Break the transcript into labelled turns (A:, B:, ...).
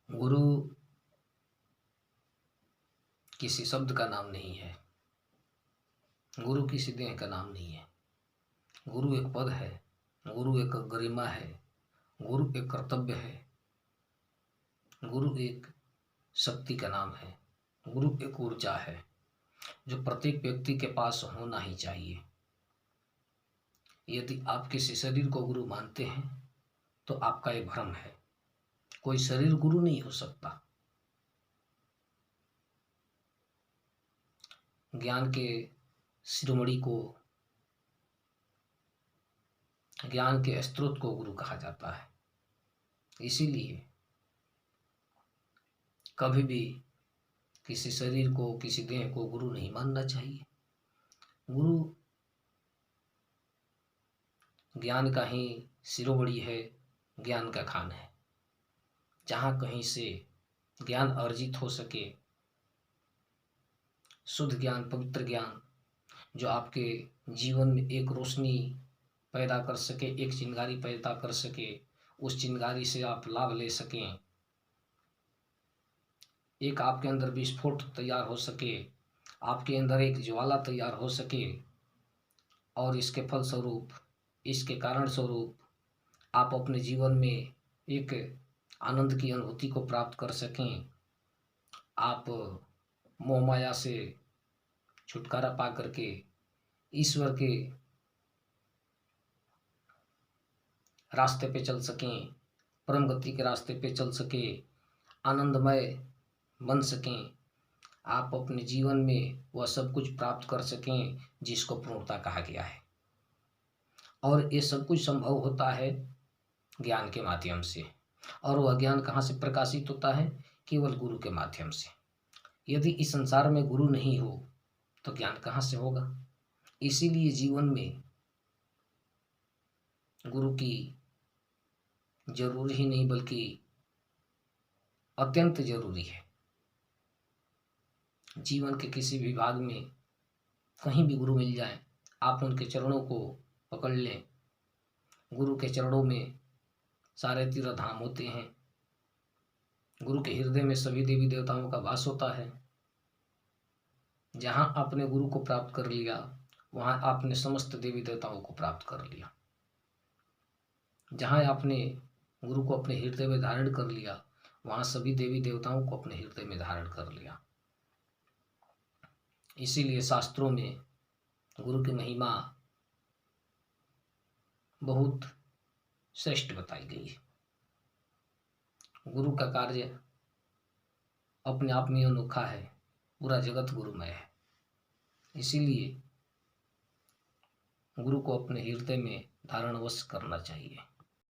A: गुरु किसी शब्द का नाम नहीं है, गुरु किसी देह का नाम नहीं है। गुरु एक पद है, गुरु एक गरिमा है, गुरु एक कर्तव्य है, गुरु एक शक्ति का नाम है, गुरु एक ऊर्जा है जो प्रत्येक व्यक्ति के पास होना ही चाहिए। यदि आप किसी शरीर को गुरु मानते हैं तो आपका ये भ्रम है। कोई शरीर गुरु नहीं हो सकता। ज्ञान के शिरोमणि को, ज्ञान के स्रोत को गुरु कहा जाता है। इसीलिए कभी भी किसी शरीर को, किसी देह को गुरु नहीं मानना चाहिए। गुरु ज्ञान का ही शिरोमणि है, ज्ञान का खान है। जहाँ कहीं से ज्ञान अर्जित हो सके, शुद्ध ज्ञान, पवित्र ज्ञान जो आपके जीवन में एक रोशनी पैदा कर सके, एक चिंगारी पैदा कर सके, उस चिंगारी से आप लाभ ले सकें, एक आपके अंदर विस्फोट तैयार हो सके, आपके अंदर एक ज्वाला तैयार हो सके और इसके फलस्वरूप, इसके कारण स्वरूप आप अपने जीवन में एक आनंद की अनुभूति को प्राप्त कर सकें। आप मोह माया से छुटकारा पा करके ईश्वर के रास्ते पे चल सकें, परम गति के रास्ते पे चल सके, आनंदमय बन सकें, आप अपने जीवन में वह सब कुछ प्राप्त कर सकें जिसको पूर्णता कहा गया है। और ये सब कुछ संभव होता है ज्ञान के माध्यम से। और वह ज्ञान कहाँ से प्रकाशित होता है? केवल गुरु के माध्यम से। यदि इस संसार में गुरु नहीं हो तो ज्ञान कहाँ से होगा? इसीलिए जीवन में गुरु की जरूरी ही नहीं बल्कि अत्यंत जरूरी है। जीवन के किसी भी भाग में कहीं भी गुरु मिल जाए, आप उनके चरणों को पकड़ लें। गुरु के चरणों में सारे तीर्थ धाम होते हैं। गुरु के हृदय में सभी देवी देवताओं का वास होता है। जहाँ आपने गुरु को प्राप्त कर लिया, वहाँ आपने समस्त देवी देवताओं को प्राप्त कर लिया। जहाँ आपने गुरु को अपने हृदय में धारण कर लिया, वहाँ सभी देवी देवताओं को अपने हृदय में धारण कर लिया। इसीलिए शास्त्रों में गुरु की महिमा बहुत श्रेष्ठ बताई गई है। गुरु का कार्य अपने आप में अनोखा है, पूरा जगत गुरुमय है। इसीलिए गुरु को अपने हृदय में धारण अवश्य करना चाहिए।